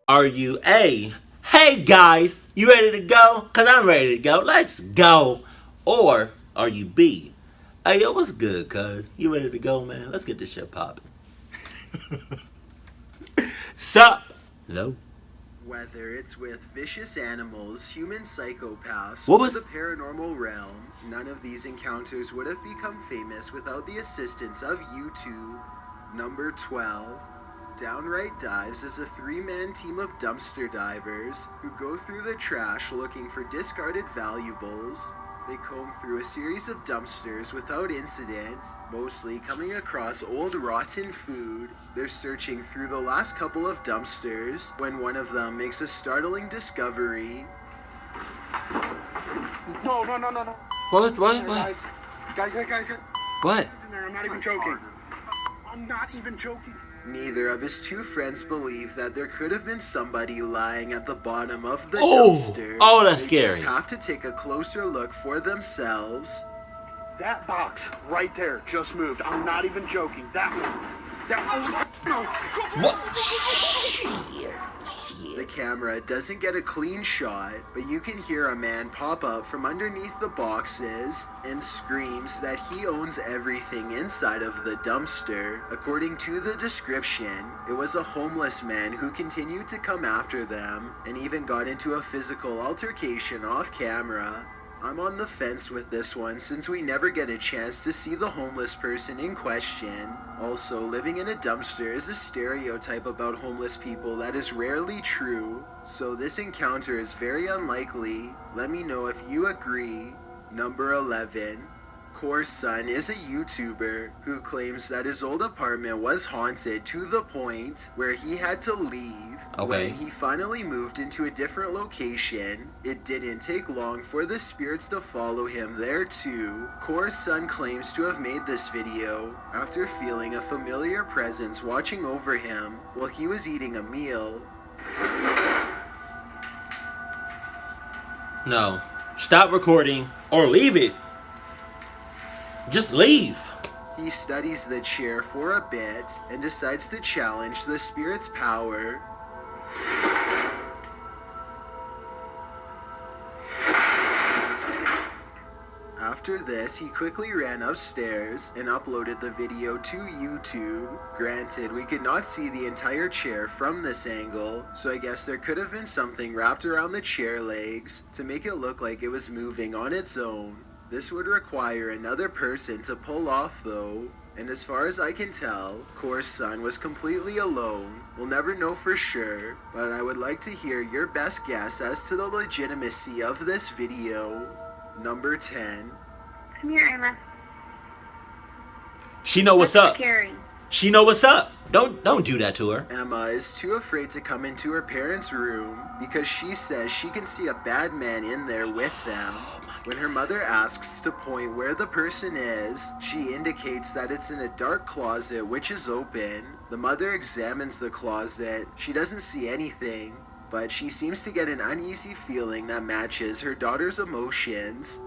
Are you A, hey guys, you ready to go? Cause I'm ready to go. Let's go. Or are you B, hey yo, what's good, cuz? You ready to go, man? Let's get this shit popping. Sup? Hello? Whether it's with vicious animals, human psychopaths, What or was the paranormal realm, none of these encounters would have become famous without the assistance of YouTube. Number 12. Downright Dives is a three-man team of dumpster divers who go through the trash looking for discarded valuables. They comb through a series of dumpsters without incident, mostly coming across old rotten food. They're searching through the last couple of dumpsters when one of them makes a startling discovery. No. What? Guys. What? I'm not even joking. I'm not even joking. Neither of his two friends believe that there could have been somebody lying at the bottom of the Oh! dumpster. Oh, that's They just scary. have to take a closer look for themselves. That box right there just moved. I'm not even joking. The camera doesn't get a clean shot, but you can hear a man pop up from underneath the boxes and screams that he owns everything inside of the dumpster. According to the description, it was a homeless man who continued to come after them and even got into a physical altercation off camera. I'm on the fence with this one since we never get a chance to see the homeless person in question. Also, living in a dumpster is a stereotype about homeless people that is rarely true, so this encounter is very unlikely. Let me know if you agree. Number 11. Core's son is a YouTuber who claims that his old apartment was haunted to the point where he had to leave. Okay. When he finally moved into a different location, it didn't take long for the spirits to follow him there too. Core's son claims to have made this video after feeling a familiar presence watching over him while he was eating a meal. No. Stop recording or leave it. Just leave. He studies the chair for a bit and decides to challenge the spirit's power. After this, he quickly ran upstairs and uploaded the video to YouTube. Granted, we could not see the entire chair from this angle, so I guess there could have been something wrapped around the chair legs to make it look like it was moving on its own. This would require another person to pull off though, and as far as I can tell, Core's son was completely alone. We'll never know for sure, but I would like to hear your best guess as to the legitimacy of this video. Number 10. Come here, Emma. She know what's up. Scary. She know what's up. Don't do that to her. Emma is too afraid to come into her parents' room because she says she can see a bad man in there with them. When her mother asks to point where the person is, she indicates that it's in a dark closet which is open. The mother examines the closet. She doesn't see anything, but she seems to get an uneasy feeling that matches her daughter's emotions.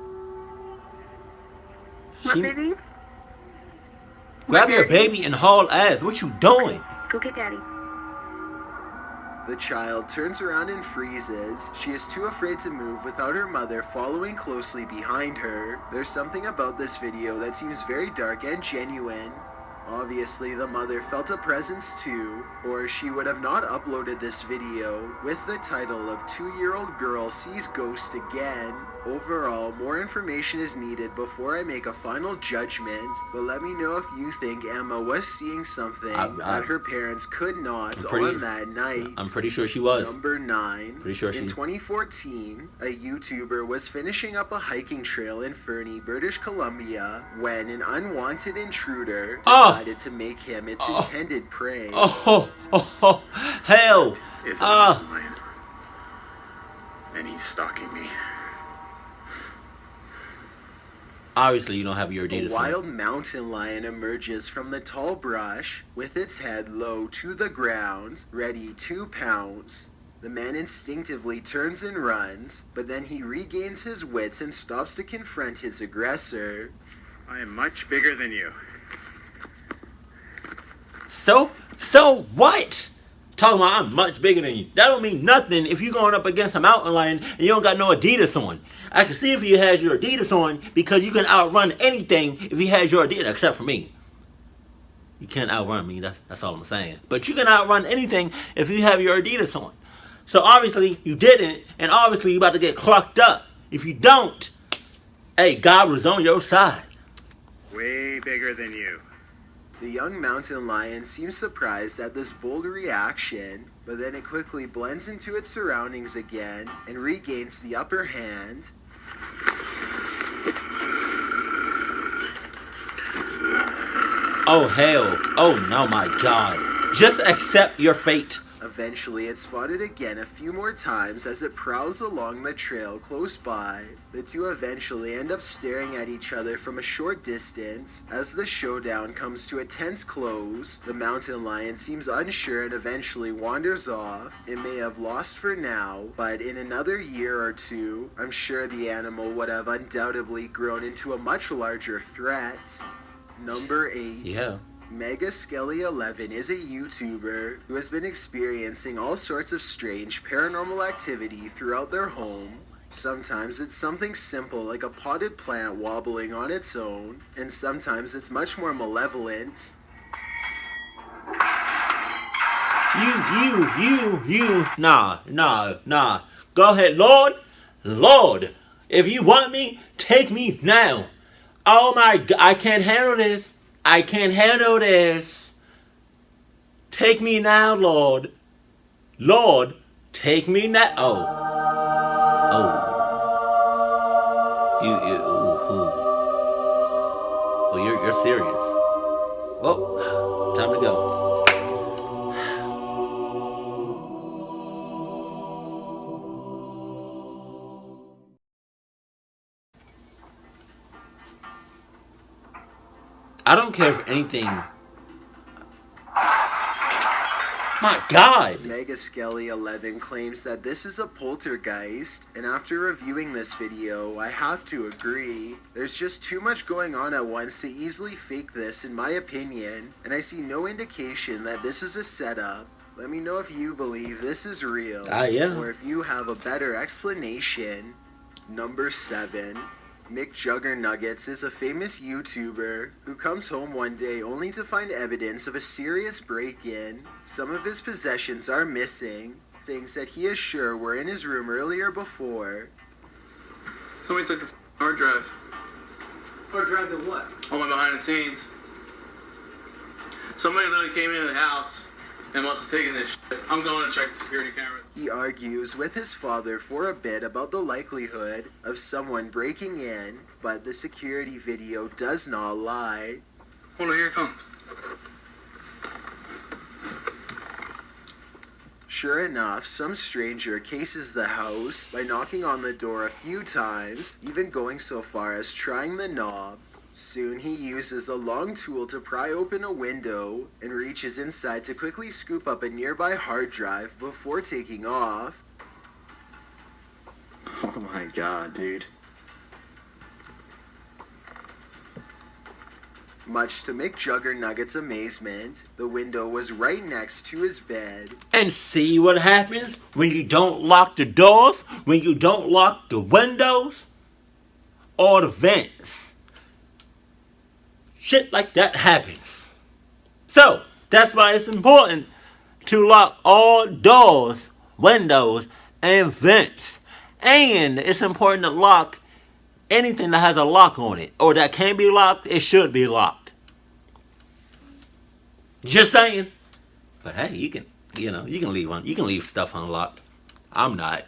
What, She- baby? Grab your baby and haul ass. What you doing? Go get daddy. The child turns around and freezes. She is too afraid to move without her mother following closely behind her. There's something about this video that seems very dark and genuine. Obviously, the mother felt a presence too, or she would have not uploaded this video with the title of 2-year-old girl sees ghost again. Overall, more information is needed before I make a final judgment, but let me know if you think Emma was seeing something that her parents could not on that night. I'm pretty sure she was. Number 9. Pretty sure In 2014, a YouTuber was finishing up a hiking trail in Fernie, British Columbia, when an unwanted intruder decided to make him its intended prey. Hell. Is a mountain lion. And he's stalking me. Obviously, you don't have your data. A wild mountain lion emerges from the tall brush with its head low to the ground, ready to pounce. The man instinctively turns and runs, but then he regains his wits and stops to confront his aggressor. I am much bigger than you. So what? Talking about I'm much bigger than you. That don't mean nothing if you going up against a mountain lion and you don't got no Adidas on. I can see if you has your Adidas on because you can outrun anything if he has your Adidas, except for me. You can't outrun me, that's all I'm saying. But you can outrun anything if you have your Adidas on. So obviously you didn't, and obviously you about to get clocked up. If you don't, hey, God was on your side. Way bigger than you. The young mountain lion seems surprised at this bold reaction, but then it quickly blends into its surroundings again and regains the upper hand. Oh hell, oh no, my God. Just accept your fate. Eventually, it's spotted again a few more times as it prowls along the trail close by. The two eventually end up staring at each other from a short distance. As the showdown comes to a tense close, the mountain lion seems unsure and eventually wanders off. It may have lost for now, but in another year or two, I'm sure the animal would have undoubtedly grown into a much larger threat. Number 8. Yeah. Mega Skelly 11 is a YouTuber who has been experiencing all sorts of strange paranormal activity throughout their home. Sometimes it's something simple like a potted plant wobbling on its own, and sometimes it's much more malevolent. Nah. Go ahead, Lord. If you want me, take me now. Oh my God, I can't handle this. Take me now, Lord. Lord, take me now. You're serious. Well, time to go. I don't care if anything. My God! Mega Skelly 11 claims that this is a poltergeist, and after reviewing this video, I have to agree. There's just too much going on at once to easily fake this in my opinion, and I see no indication that this is a setup. Let me know if you believe this is real, Yeah. or if you have a better explanation. Number 7. McJuggernuggets is a famous YouTuber who comes home one day only to find evidence of a serious break-in. Some of his possessions are missing, things that he is sure were in his room earlier before. Somebody took the hard drive. Hard drive to what? All my behind the scenes. Somebody literally came into the house and must have taken this shit. I'm going to check the security camera. He argues with his father for a bit about the likelihood of someone breaking in, but the security video does not lie. Hold on, here it comes. Sure enough, some stranger cases the house by knocking on the door a few times, even going so far as trying the knob. Soon he uses a long tool to pry open a window and reaches inside to quickly scoop up a nearby hard drive before taking off. Oh my God, dude. Much to McJuggernuggets' amazement, the window was right next to his bed. And see what happens when you don't lock the doors, when you don't lock the windows, or the vents. Shit like that happens. So, that's why it's important to lock all doors, windows, and vents. And it's important to lock anything that has a lock on it, or that can be locked. It should be locked. Just saying. But hey, you can leave stuff unlocked. I'm not.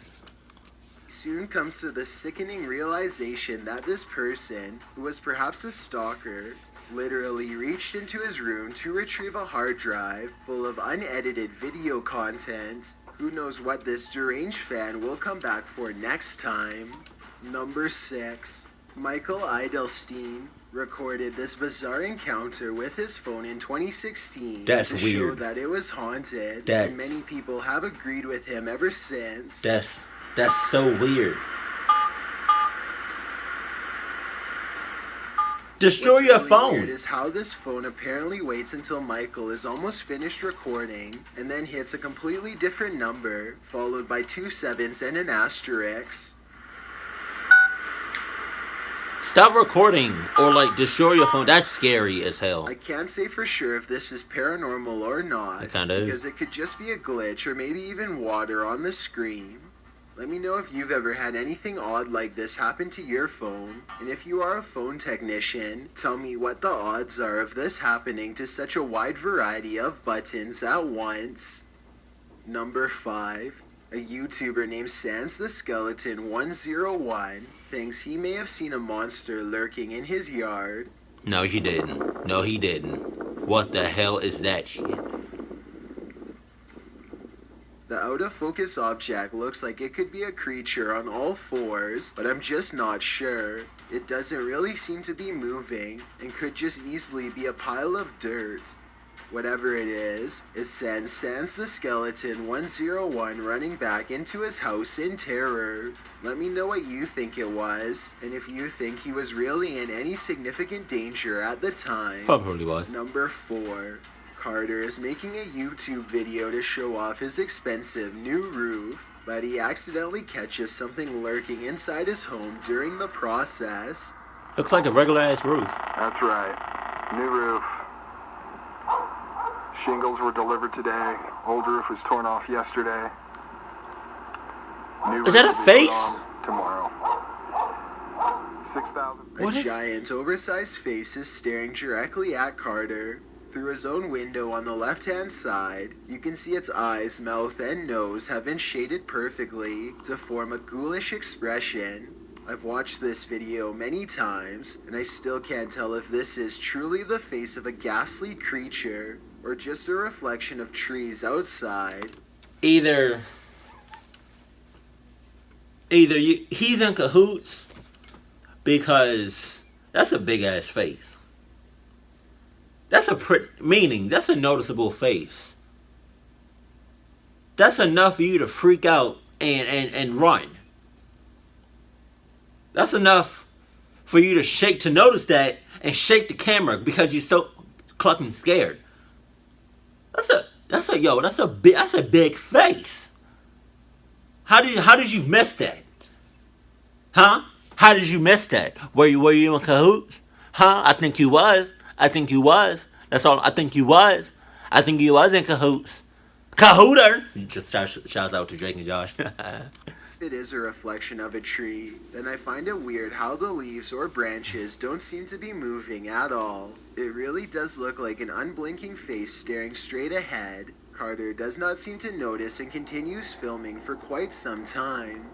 Soon comes to the sickening realization that this person, who was perhaps a stalker, literally reached into his room to retrieve a hard drive full of unedited video content. Who knows what this deranged fan will come back for next time. Number 6. Michael Eidelstein recorded this bizarre encounter with his phone in 2016 That's to weird. show that it was haunted, That's- and many people have agreed with him ever since. That's so weird. Destroy What's your really phone. weird is how this phone apparently waits until Michael is almost finished recording and then hits a completely different number, followed by 2 sevens and an asterisk. Stop recording or like destroy your phone. That's scary as hell. I can't say for sure if this is paranormal or not, It kinda is. because it could just be a glitch or maybe even water on the screen. Let me know if you've ever had anything odd like this happen to your phone, and if you are a phone technician, tell me what the odds are of this happening to such a wide variety of buttons at once. Number 5. A YouTuber named Sans the Skeleton 101 thinks he may have seen a monster lurking in his yard. No, he didn't. No, he didn't. What the hell is that shit? The out-of-focus object looks like it could be a creature on all fours, but I'm just not sure. It doesn't really seem to be moving, and could just easily be a pile of dirt. Whatever it is, it sends Sans the Skeleton 101 running back into his house in terror. Let me know what you think it was, and if you think he was really in any significant danger at the time. Probably was. Number 4. Carter is making a YouTube video to show off his expensive new roof, but he accidentally catches something lurking inside his home during the process. Looks like a regular ass roof. That's right. New roof. Shingles were delivered today. Old roof was torn off yesterday. New Is that roof a will be put face? on tomorrow. 6,000. A What is- giant, oversized face is staring directly at Carter. Through his own window on the left-hand side, you can see its eyes, mouth, and nose have been shaded perfectly to form a ghoulish expression. I've watched this video many times, and I still can't tell if this is truly the face of a ghastly creature, or just a reflection of trees outside. Either he's in cahoots because that's a big ass face. That's that's a noticeable face. That's enough for you to freak out and run. That's enough for you to notice that and shake the camera because you're so clucking scared. That's a big face. How did you miss that? Huh? How did you miss that? Were you in cahoots? Huh? I think you was. That's all. I think you was in cahoots. Cahooter. Just shouts out to Drake and Josh. It is a reflection of a tree, then I find it weird how the leaves or branches don't seem to be moving at all. It really does look like an unblinking face staring straight ahead. Carter does not seem to notice and continues filming for quite some time.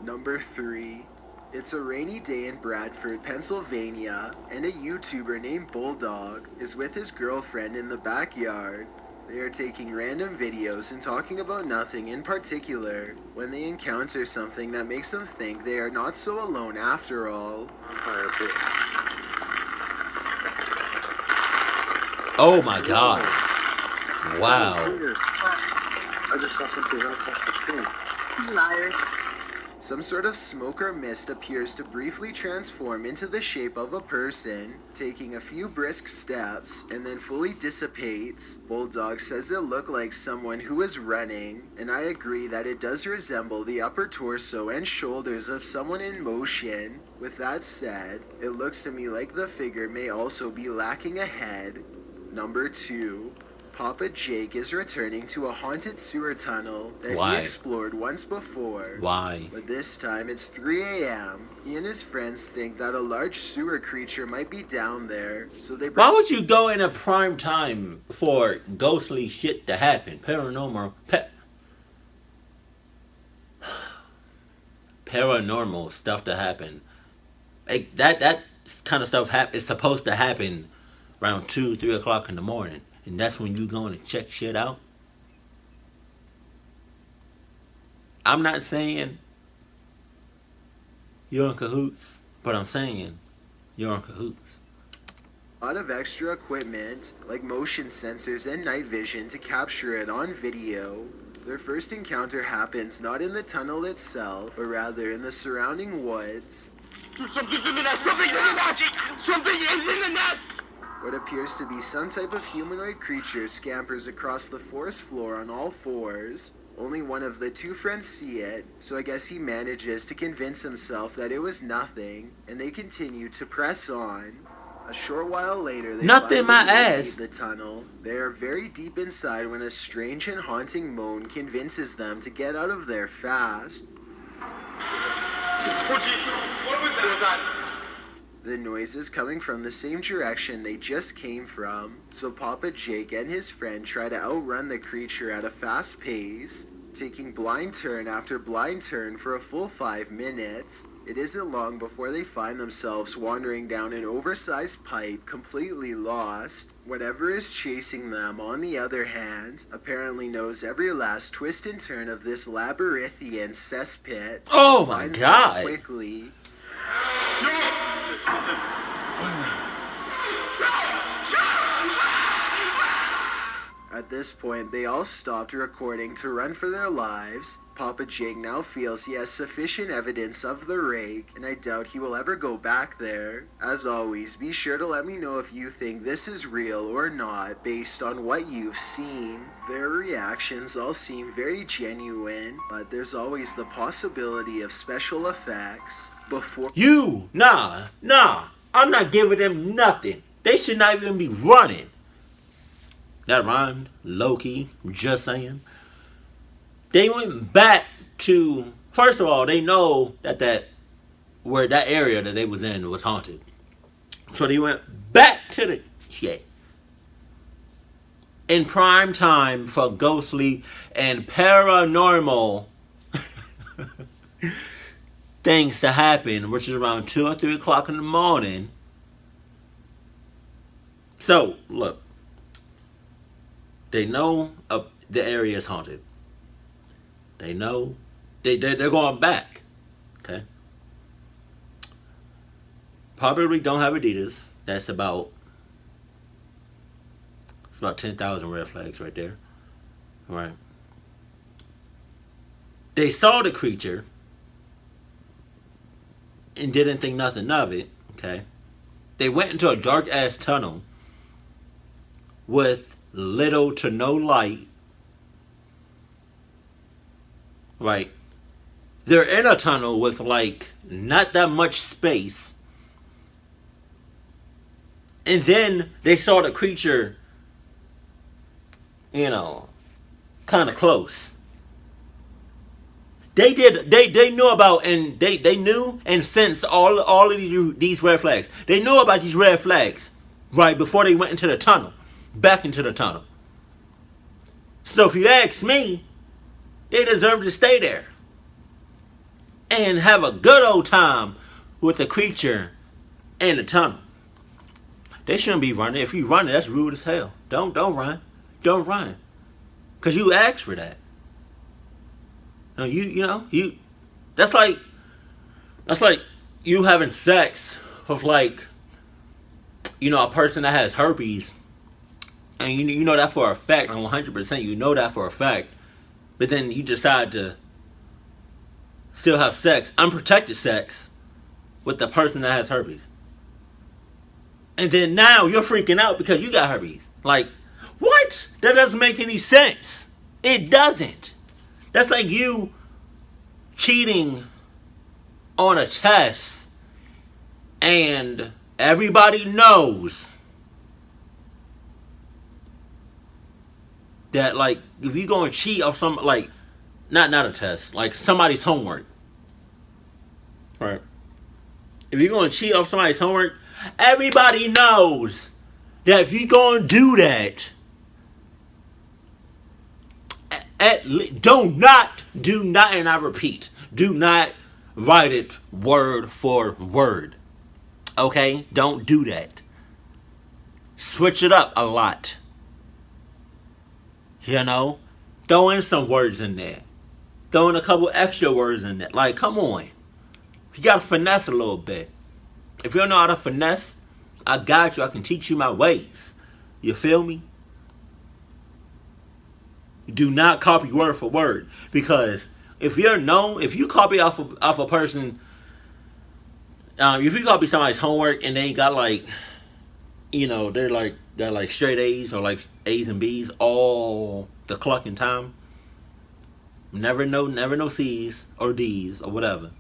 Number 3. It's a rainy day in Bradford, Pennsylvania, and a YouTuber named Bulldog is with his girlfriend in the backyard. They are taking random videos and talking about nothing in particular when they encounter something that makes them think they are not so alone after all. Oh my god. Wow. I just saw something right across the screen. Liar. Some sort of smoke or mist appears to briefly transform into the shape of a person, taking a few brisk steps, and then fully dissipates. Bulldog says it looked like someone who is running, and I agree that it does resemble the upper torso and shoulders of someone in motion. With that said, it looks to me like the figure may also be lacking a head. Number 2. Papa Jake is returning to a haunted sewer tunnel that Why? he explored once before. Why? But this time it's 3 a.m. He and his friends think that a large sewer creature might be down there, so they Why would you go in a prime time for ghostly shit to happen? Paranormal stuff to happen. Like, that kind of stuff is supposed to happen around 2, 3 o'clock in the morning. And that's when you going to check shit out? I'm not saying you're in cahoots, but I'm saying you're in cahoots. a lot of extra equipment, like motion sensors and night vision to capture it on video. Their first encounter happens not in the tunnel itself, but rather in the surrounding woods. Something's in the nest! Something's in the nest! Something is in the nest! What appears to be some type of humanoid creature scampers across the forest floor on all fours. Only one of the two friends see it, so I guess he manages to convince himself that it was nothing, and they continue to press on. A short while later, they Nothing, my finally ass. leave the tunnel. They are very deep inside when a strange and haunting moan convinces them to get out of there fast. What was that? The noises coming from the same direction they just came from, so Papa Jake and his friend try to outrun the creature at a fast pace, taking blind turn after blind turn for a full 5 minutes. It isn't long before they find themselves wandering down an oversized pipe, completely lost. Whatever is chasing them, on the other hand, apparently knows every last twist and turn of this labyrinthian cesspit. Oh my Finds God. them quickly. At this point, they all stopped recording to run for their lives. Papa Jake now feels he has sufficient evidence of the rake, and I doubt he will ever go back there. As always, be sure to let me know if you think this is real or not, based on what you've seen. Their reactions all seem very genuine, but there's always the possibility of special effects. Nah. I'm not giving them nothing. They should not even be running. That rhymed, low-key, just saying. They went back to, first of all, they know that where that area that they was in was haunted. So they went back to the shit. In prime time for ghostly and paranormal things to happen, which is around 2 or 3 o'clock in the morning. So, look. They know the area is haunted. They know they're going back. Okay. Probably don't have Adidas. That's about 10,000 red flags right there. All right. They saw the creature and didn't think nothing of it. Okay. They went into a dark ass tunnel with little to no light. Right. They're in a tunnel with like not that much space. And then they saw the creature, kind of close. They knew about, and they knew and sensed all of these red flags. They knew about these red flags right before they went into the tunnel. Back into the tunnel. So if you ask me, they deserve to stay there and have a good old time with the creature in the tunnel. They shouldn't be running. If you run, that's rude as hell. Don't run. Don't run. Cause you asked for that. No, you that's like you having sex with a person that has herpes. And you know that for a fact, and 100% you know that for a fact. But then you decide to still have sex, unprotected sex, with the person that has herpes. And then now you're freaking out because you got herpes. Like, what? That doesn't make any sense. It doesn't. That's like you cheating on a test and everybody knows that, like, if you go and cheat on some, like, not a test, like somebody's homework, right? If you're going to cheat off somebody's homework, everybody knows that if you go and do that, do not, and I repeat, do not write it word for word. Okay? Don't do that. Switch it up a lot. Throw in some words in there. Throw in a couple extra words in there. Like, come on. You gotta finesse a little bit. If you don't know how to finesse, I got you. I can teach you my ways. You feel me? Do not copy word for word. Because if you copy off a person If you copy somebody's homework and they got like, they're like got like straight A's or like A's and B's all the clucking time. Never no C's or D's or whatever.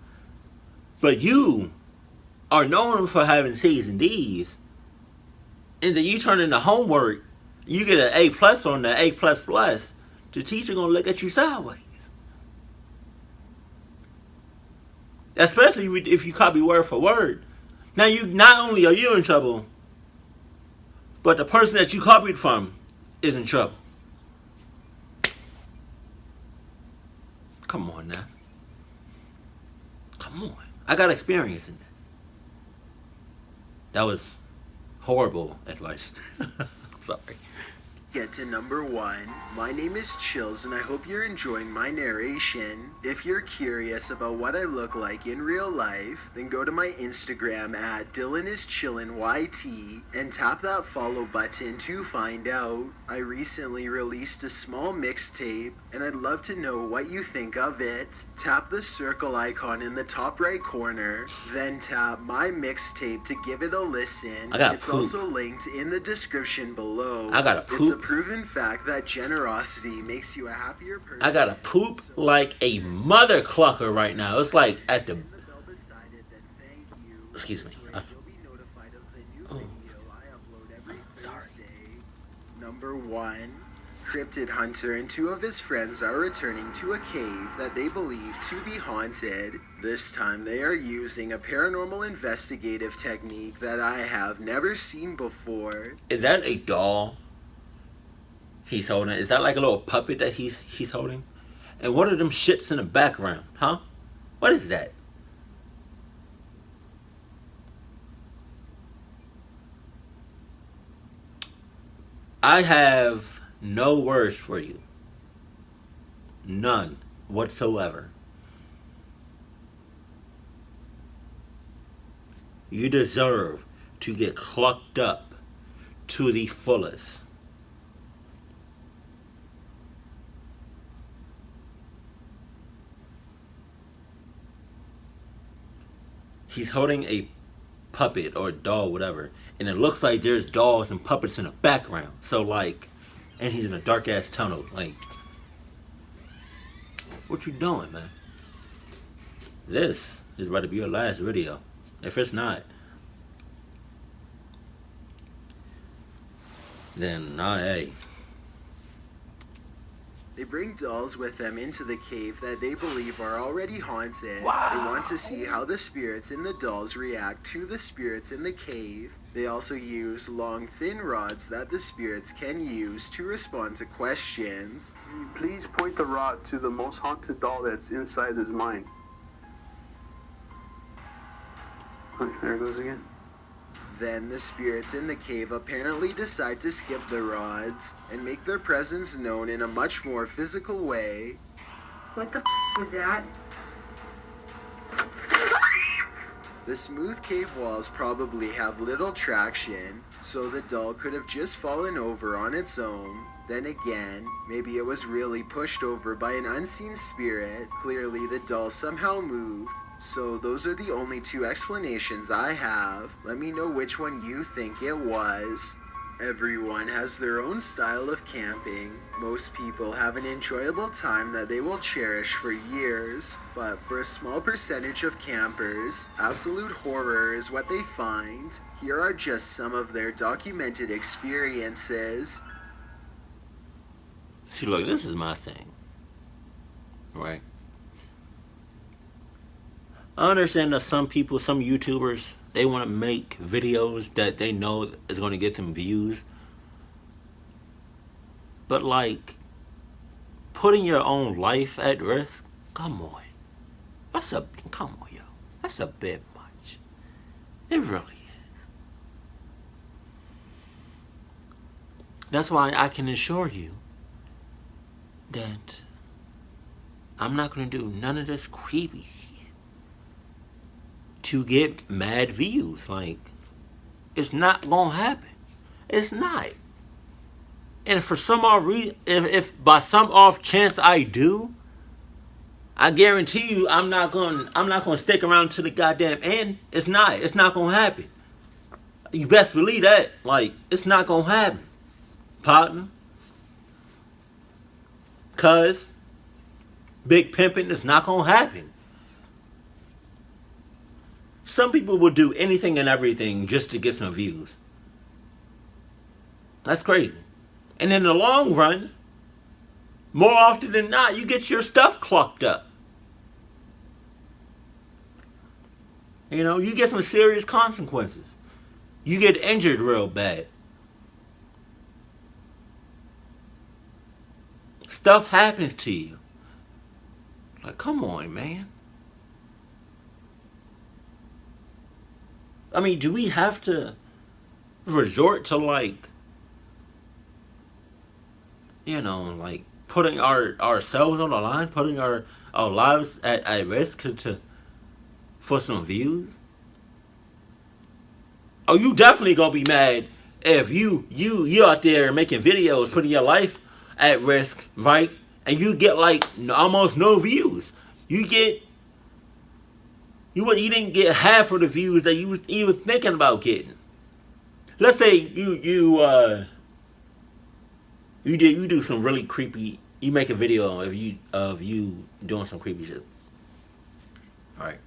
But you are known for having C's and D's, and then you turn in the homework, you get an A plus on the A plus plus. The teacher gonna look at you sideways. Especially if you copy word for word. Now you not only are you in trouble, but the person that you copied from is in trouble. Come on now. Come on. I got experience in this. That was horrible advice. Sorry. Get to number 1. My name is Chills and I hope you're enjoying my narration. If you're curious about what I look like in real life, then go to my Instagram at DylanIsChillinYT and tap that follow button to find out. I recently released a small mixtape and I'd love to know what you think of it. Tap the circle icon in the top right corner, then tap my mixtape to give it a listen. It's poop. also linked in the description below. I gotta poop. It's a proven fact that generosity makes you a happier person. I gotta poop like a mother clucker right now. It's like at the... Excuse me. Sorry. Number 1. Cryptid Hunter and 2 of his friends are returning to a cave that they believe to be haunted. This time they are using a paranormal investigative technique that I have never seen before. Is that a doll he's holding? Is that like a little puppet that he's holding? And what are them shits in the background, huh? What is that? I have no words for you. None whatsoever. You deserve to get clucked up to the fullest. He's holding a puppet or a doll, whatever, and it looks like there's dolls and puppets in the background. So like, and he's in a dark ass tunnel. Like, what you doing, man? This is about to be your last video. If it's not, then nah, hey. They bring dolls with them into the cave that they believe are already haunted. Wow. They want to see how the spirits in the dolls react to the spirits in the cave. They also use long, thin rods that the spirits can use to respond to questions. Please point the rod to the most haunted doll that's inside his mind. Oh, there it goes again. Then the spirits in the cave apparently decide to skip the rods and make their presence known in a much more physical way. What the was that? The smooth cave walls probably have little traction, so the doll could have just fallen over on its own. Then again, maybe it was really pushed over by an unseen spirit. Clearly the doll somehow moved. So those are the only 2 explanations I have. Let me know which one you think it was. Everyone has their own style of camping. Most people have an enjoyable time that they will cherish for years, but for a small percentage of campers, absolute horror is what they find. Here are just some of their documented experiences. See, look, this is my thing, right? I understand that some people, some YouTubers, they want to make videos that they know is going to get them views. But like, putting your own life at risk, come on. Come on, yo. That's a bit much. It really is. That's why I can assure you that I'm not going to do none of this creepy shit to get mad views. Like, it's not going to happen. It's not. And for some odd reason, if by some off chance I do, I guarantee you, I'm not gonna stick around to the goddamn end. It's not gonna happen. You best believe that. Like, it's not gonna happen, partner. Cause big pimping is not gonna happen. Some people will do anything and everything just to get some views. That's crazy. And in the long run, more often than not, you get your stuff clucked up. You know, you get some serious consequences. You get injured real bad. Stuff happens to you. Like, come on, man. I mean, do we have to resort to, like, you know, like, putting ourselves on the line, putting our lives at risk for some views? Oh, you definitely gonna be mad if you out there making videos, putting your life at risk, right? And you get like almost no views. You didn't get half of the views that you was even thinking about getting. Let's say you do some really creepy. You make a video of you doing some creepy shit. All right,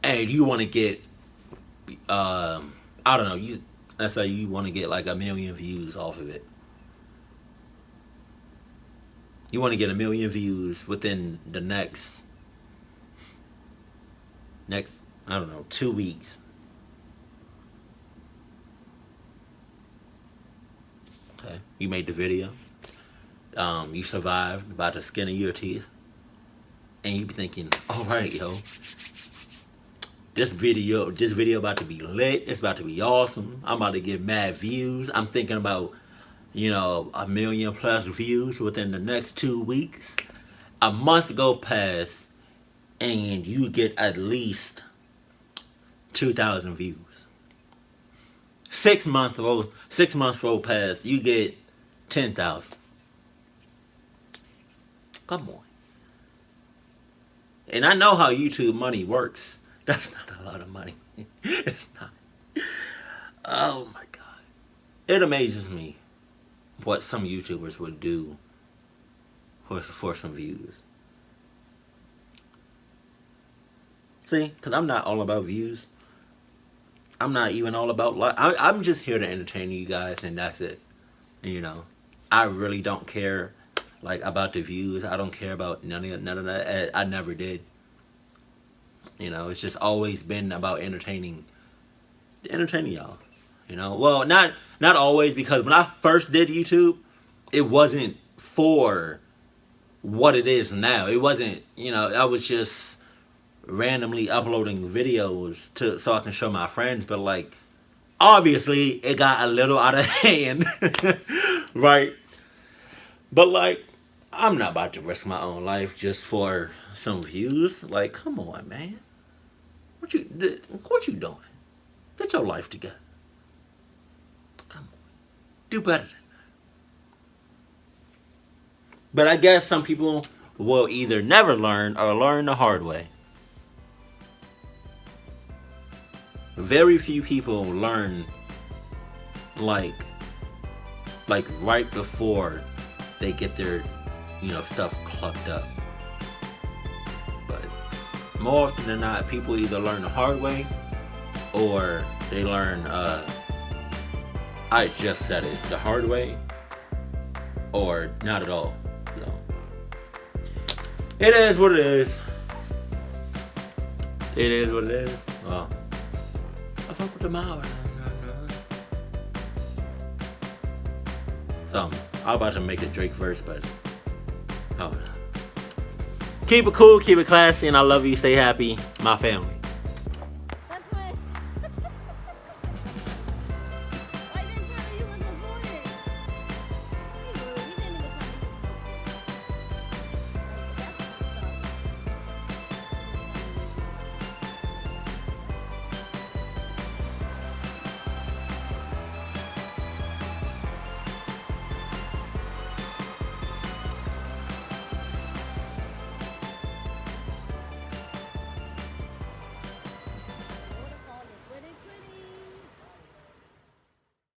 and you want to get I don't know. Let's say you want to get like 1 million views off of it. You want to get 1 million views within the next I don't know, 2 weeks. Okay, you made the video. You survived by the skin of your teeth, and you be thinking, all right, yo, this video about to be lit. It's about to be awesome. I'm about to get mad views. I'm thinking about, 1 million plus views within the next 2 weeks. A month go past, and you get at least 2,000 views. 6 months roll past, you get 10,000. Come on. And I know how YouTube money works. That's not a lot of money. It's not. Oh my God. It amazes me what some YouTubers would do for some views. See, because I'm not all about views. I'm not even all about I'm just here to entertain you guys, and that's it. I really don't care about the views. I don't care about none of that. I never did. It's just always been about entertaining y'all. Well, not always, because when I first did YouTube, it wasn't for what it is now. It wasn't, I was just randomly uploading videos so I can show my friends, but obviously it got a little out of hand. Right? But I'm not about to risk my own life just for some views. Come on, man. What you doing? Get your life together. Come on. Do better than that. But I guess some people will either never learn or learn the hard way. Very few people learn right before they get their stuff clucked up. But more often than not, people either learn the hard way or they learn I just said it, the hard way, or not at all. It is what it is. It is what it is. Well, I fuck with the mob. So I'm about to make a Drake verse, but keep it cool, keep it classy, and I love you. Stay happy, my family.